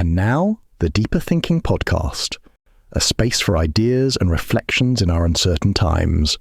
And now, the Deeper Thinking Podcast, a space for ideas and reflections in our uncertain times.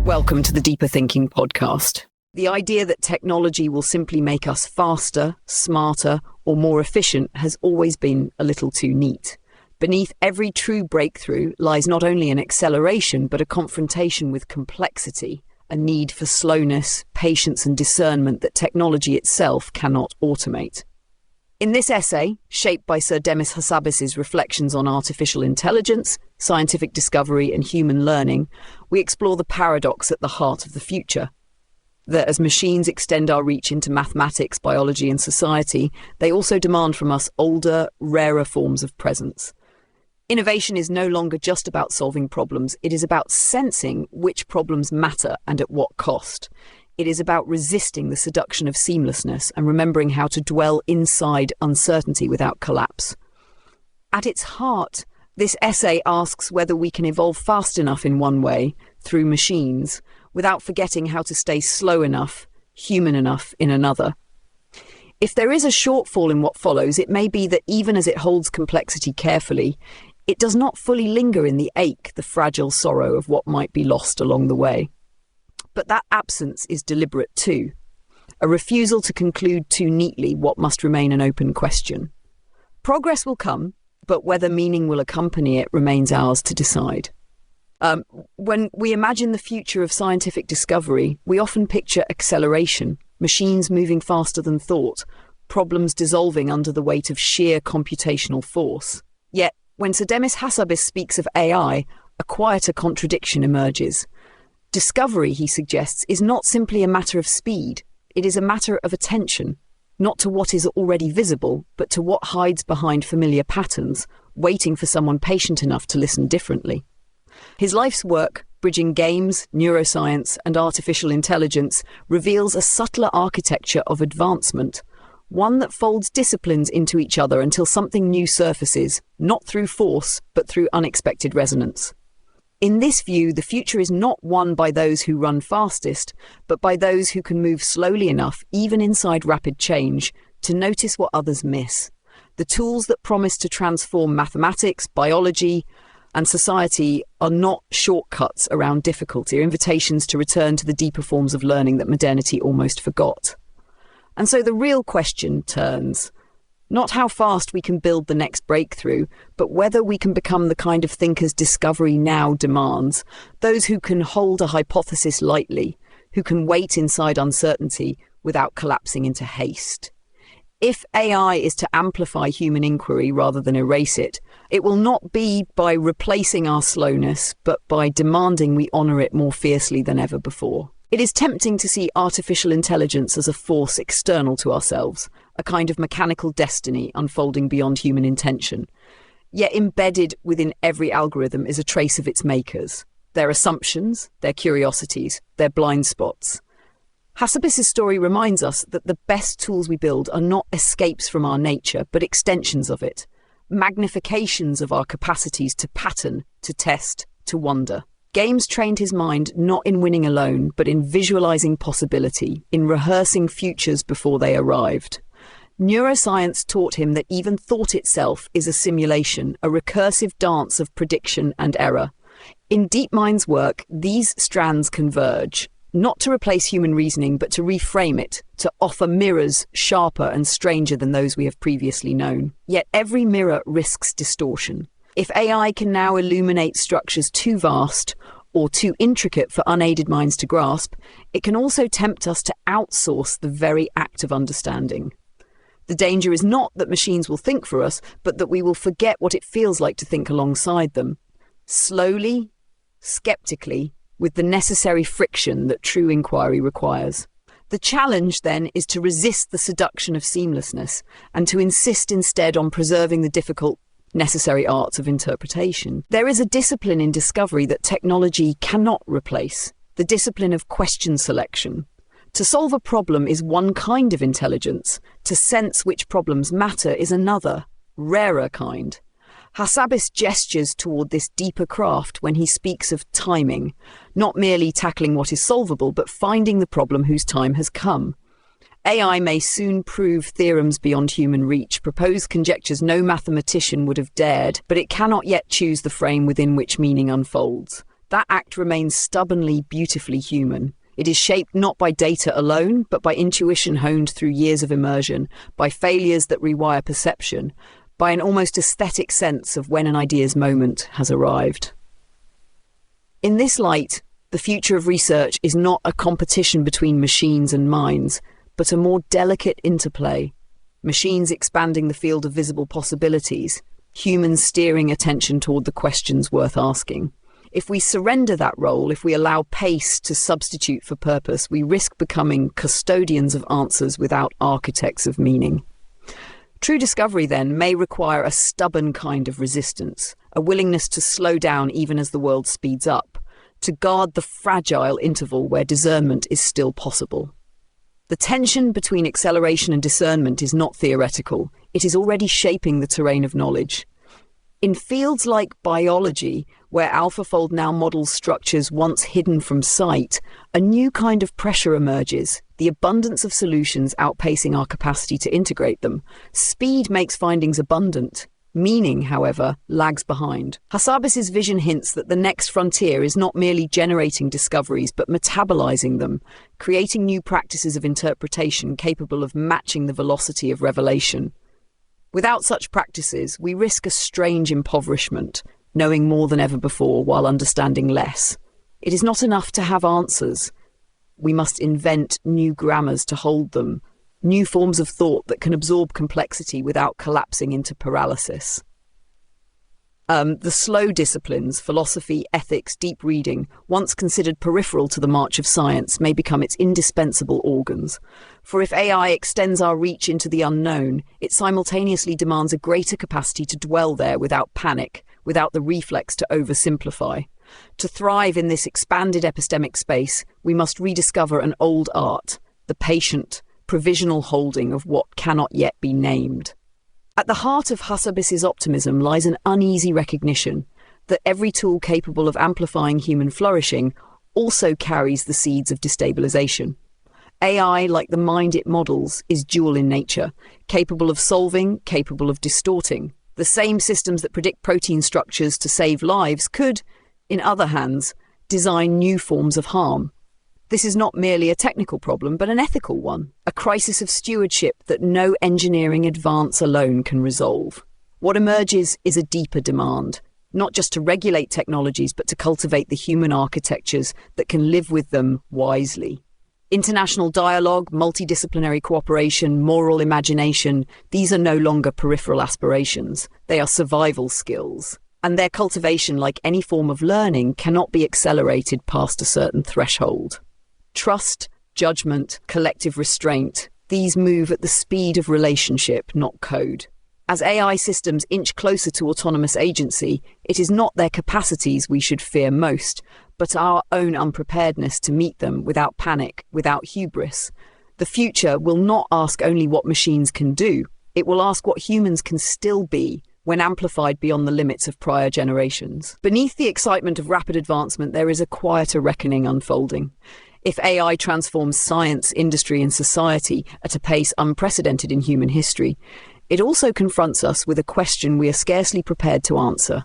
Welcome to the Deeper Thinking Podcast. The idea that technology will simply make us faster, smarter, or more efficient has always been a little too neat. Beneath every true breakthrough lies not only an acceleration, but a confrontation with complexity, a need for slowness, patience, and discernment that technology itself cannot automate. In this essay, shaped by Sir Demis Hassabis' reflections on artificial intelligence, scientific discovery, and human learning, we explore the paradox at the heart of the future. That as machines extend our reach into mathematics, biology, and society, they also demand from us older, rarer forms of presence. Innovation is no longer just about solving problems. It is about sensing which problems matter and at what cost. It is about resisting the seduction of seamlessness and remembering how to dwell inside uncertainty without collapse. At its heart, this essay asks whether we can evolve fast enough in one way, through machines, without forgetting how to stay slow enough, human enough in another. If there is a shortfall in what follows, it may be that even as it holds complexity carefully, it does not fully linger in the ache, the fragile sorrow of what might be lost along the way. But that absence is deliberate too, a refusal to conclude too neatly what must remain an open question. Progress will come, but whether meaning will accompany it remains ours to decide. When we imagine the future of scientific discovery, we often picture acceleration, machines moving faster than thought, problems dissolving under the weight of sheer computational force. Yet, when Sir Demis Hassabis speaks of AI, a quieter contradiction emerges. Discovery, he suggests, is not simply a matter of speed. It is a matter of attention, not to what is already visible, but to what hides behind familiar patterns, waiting for someone patient enough to listen differently. His life's work, bridging games, neuroscience, and artificial intelligence, reveals a subtler architecture of advancement, one that folds disciplines into each other until something new surfaces, not through force, but through unexpected resonance. In this view, the future is not won by those who run fastest, but by those who can move slowly enough, even inside rapid change, to notice what others miss. The tools that promise to transform mathematics, biology, and society are not shortcuts around difficulty or invitations to return to the deeper forms of learning that modernity almost forgot. And so the real question turns, not how fast we can build the next breakthrough, but whether we can become the kind of thinkers discovery now demands, those who can hold a hypothesis lightly, who can wait inside uncertainty without collapsing into haste. If AI is to amplify human inquiry rather than erase it, it will not be by replacing our slowness, but by demanding we honour it more fiercely than ever before. It is tempting to see artificial intelligence as a force external to ourselves, a kind of mechanical destiny unfolding beyond human intention. Yet embedded within every algorithm is a trace of its makers, their assumptions, their curiosities, their blind spots. Hassabis' story reminds us that the best tools we build are not escapes from our nature, but extensions of it, magnifications of our capacities to pattern, to test, to wonder. Games trained his mind not in winning alone, but in visualizing possibility, in rehearsing futures before they arrived. Neuroscience taught him that even thought itself is a simulation, a recursive dance of prediction and error. In DeepMind's work, these strands converge, not to replace human reasoning, but to reframe it, to offer mirrors sharper and stranger than those we have previously known. Yet every mirror risks distortion. If AI can now illuminate structures too vast or too intricate for unaided minds to grasp, it can also tempt us to outsource the very act of understanding. The danger is not that machines will think for us, but that we will forget what it feels like to think alongside them. Slowly, skeptically, with the necessary friction that true inquiry requires. The challenge, then, is to resist the seduction of seamlessness and to insist instead on preserving the difficult, necessary arts of interpretation. There is a discipline in discovery that technology cannot replace, the discipline of question selection. To solve a problem is one kind of intelligence. To sense which problems matter is another, rarer kind. Hassabis gestures toward this deeper craft when he speaks of timing, not merely tackling what is solvable, but finding the problem whose time has come. AI may soon prove theorems beyond human reach, propose conjectures no mathematician would have dared, but it cannot yet choose the frame within which meaning unfolds. That act remains stubbornly, beautifully human. It is shaped not by data alone, but by intuition honed through years of immersion, by failures that rewire perception, by an almost aesthetic sense of when an idea's moment has arrived. In this light, the future of research is not a competition between machines and minds, but a more delicate interplay. Machines expanding the field of visible possibilities, humans steering attention toward the questions worth asking. If we surrender that role, if we allow pace to substitute for purpose, we risk becoming custodians of answers without architects of meaning. True discovery, then, may require a stubborn kind of resistance, a willingness to slow down even as the world speeds up, to guard the fragile interval where discernment is still possible. The tension between acceleration and discernment is not theoretical. It is already shaping the terrain of knowledge. In fields like biology, where AlphaFold now models structures once hidden from sight, a new kind of pressure emerges, the abundance of solutions outpacing our capacity to integrate them. Speed makes findings abundant. Meaning, however, lags behind. Hassabis's vision hints that the next frontier is not merely generating discoveries, but metabolizing them, creating new practices of interpretation capable of matching the velocity of revelation. Without such practices, we risk a strange impoverishment, knowing more than ever before while understanding less. It is not enough to have answers. We must invent new grammars to hold them, new forms of thought that can absorb complexity without collapsing into paralysis. The slow disciplines, philosophy, ethics, deep reading, once considered peripheral to the march of science, may become its indispensable organs. For if AI extends our reach into the unknown, it simultaneously demands a greater capacity to dwell there without panic, without the reflex to oversimplify. To thrive in this expanded epistemic space, we must rediscover an old art, the patient, provisional holding of what cannot yet be named. At the heart of Hassabis's optimism lies an uneasy recognition that every tool capable of amplifying human flourishing also carries the seeds of destabilization. AI, like the mind it models, is dual in nature, capable of solving, capable of distorting. The same systems that predict protein structures to save lives could, in other hands, design new forms of harm. This is not merely a technical problem, but an ethical one, a crisis of stewardship that no engineering advance alone can resolve. What emerges is a deeper demand, not just to regulate technologies, but to cultivate the human architectures that can live with them wisely. International dialogue, multidisciplinary cooperation, moral imagination, these are no longer peripheral aspirations. They are survival skills. And their cultivation, like any form of learning, cannot be accelerated past a certain threshold. Trust, judgment, collective restraint, these move at the speed of relationship, not code. As AI systems inch closer to autonomous agency, it is not their capacities we should fear most, but our own unpreparedness to meet them without panic, without hubris. The future will not ask only what machines can do, it will ask what humans can still be when amplified beyond the limits of prior generations. Beneath the excitement of rapid advancement, there is a quieter reckoning unfolding. If AI transforms science, industry, and society at a pace unprecedented in human history, it also confronts us with a question we are scarcely prepared to answer.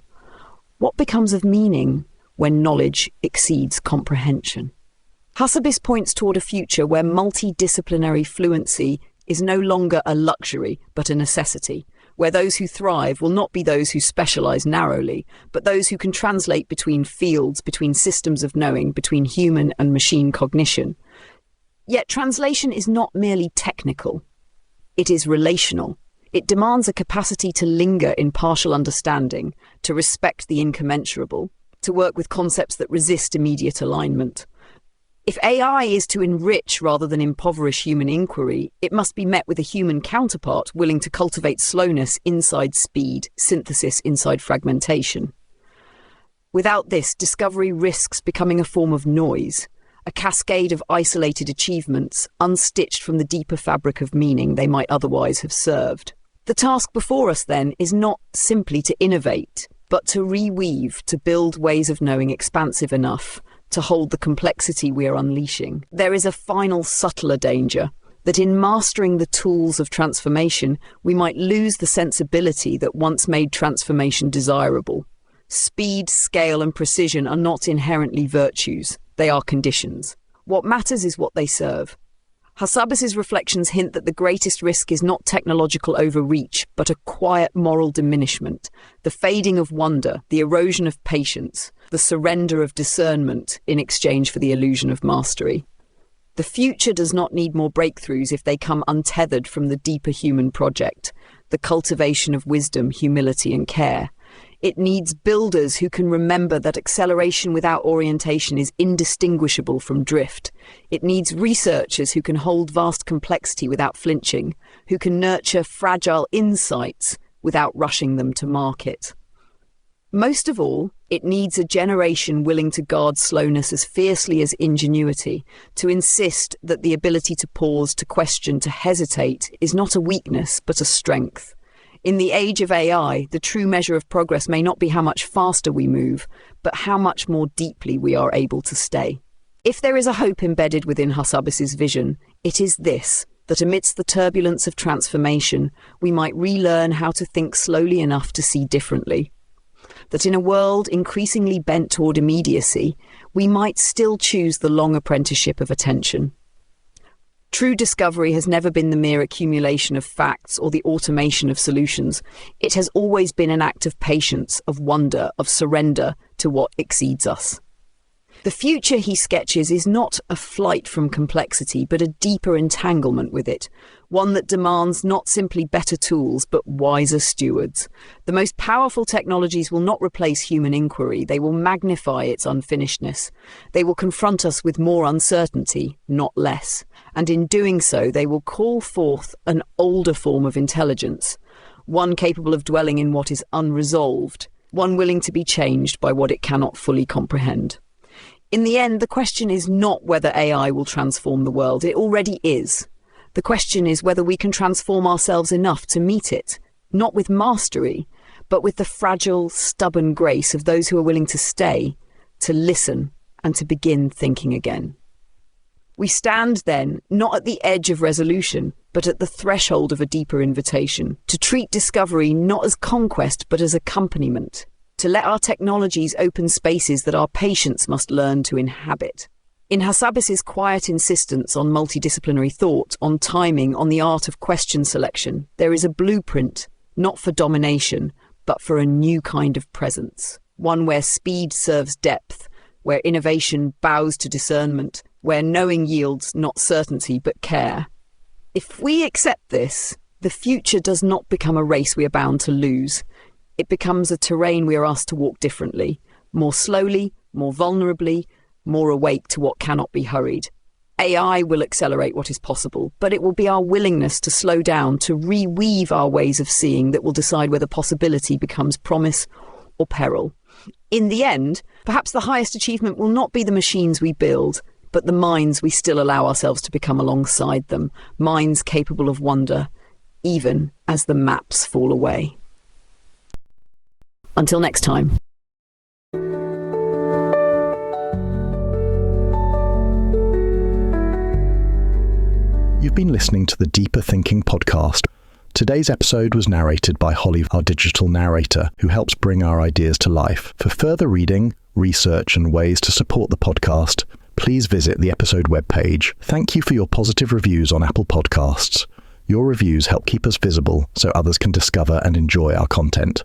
What becomes of meaning when knowledge exceeds comprehension? Hassabis points toward a future where multidisciplinary fluency is no longer a luxury, but a necessity, where those who thrive will not be those who specialize narrowly, but those who can translate between fields, between systems of knowing, between human and machine cognition. Yet translation is not merely technical. It is relational. It demands a capacity to linger in partial understanding, to respect the incommensurable, to work with concepts that resist immediate alignment. If AI is to enrich rather than impoverish human inquiry, it must be met with a human counterpart willing to cultivate slowness inside speed, synthesis inside fragmentation. Without this, discovery risks becoming a form of noise, a cascade of isolated achievements, unstitched from the deeper fabric of meaning they might otherwise have served. The task before us, then, is not simply to innovate, but to reweave, to build ways of knowing expansive enough to hold the complexity we are unleashing. There is a final, subtler danger that in mastering the tools of transformation, we might lose the sensibility that once made transformation desirable. Speed, scale, and precision are not inherently virtues. They are conditions. What matters is what they serve. Hassabis' reflections hint that the greatest risk is not technological overreach, but a quiet moral diminishment, the fading of wonder, the erosion of patience, the surrender of discernment in exchange for the illusion of mastery. The future does not need more breakthroughs if they come untethered from the deeper human project, the cultivation of wisdom, humility, and care. It needs builders who can remember that acceleration without orientation is indistinguishable from drift. It needs researchers who can hold vast complexity without flinching, who can nurture fragile insights without rushing them to market. Most of all, it needs a generation willing to guard slowness as fiercely as ingenuity, to insist that the ability to pause, to question, to hesitate is not a weakness but a strength. In the age of AI, the true measure of progress may not be how much faster we move, but how much more deeply we are able to stay. If there is a hope embedded within Hassabis' vision, it is this, that amidst the turbulence of transformation, we might relearn how to think slowly enough to see differently. That in a world increasingly bent toward immediacy, we might still choose the long apprenticeship of attention. True discovery has never been the mere accumulation of facts or the automation of solutions. It has always been an act of patience, of wonder, of surrender to what exceeds us. The future he sketches is not a flight from complexity, but a deeper entanglement with it, one that demands not simply better tools, but wiser stewards. The most powerful technologies will not replace human inquiry, they will magnify its unfinishedness. They will confront us with more uncertainty, not less. And in doing so, they will call forth an older form of intelligence, one capable of dwelling in what is unresolved, one willing to be changed by what it cannot fully comprehend. In the end, the question is not whether AI will transform the world. It already is. The question is whether we can transform ourselves enough to meet it, not with mastery, but with the fragile, stubborn grace of those who are willing to stay, to listen, and to begin thinking again. We stand, then, not at the edge of resolution, but at the threshold of a deeper invitation, to treat discovery not as conquest, but as accompaniment, to let our technologies open spaces that our patience must learn to inhabit. In Hassabis' quiet insistence on multidisciplinary thought, on timing, on the art of question selection, there is a blueprint, not for domination, but for a new kind of presence, one where speed serves depth, where innovation bows to discernment, where knowing yields not certainty but care. If we accept this, the future does not become a race we are bound to lose. It becomes a terrain we are asked to walk differently, more slowly, more vulnerably, more awake to what cannot be hurried. AI will accelerate what is possible, but it will be our willingness to slow down, to reweave our ways of seeing that will decide whether possibility becomes promise or peril. In the end, perhaps the highest achievement will not be the machines we build, but the minds we still allow ourselves to become alongside them, minds capable of wonder, even as the maps fall away. Until next time. You've been listening to the Deeper Thinking podcast. Today's episode was narrated by Holly, our digital narrator, who helps bring our ideas to life. For further reading, research, and ways to support the podcast, please visit the episode webpage. Thank you for your positive reviews on Apple Podcasts. Your reviews help keep us visible so others can discover and enjoy our content.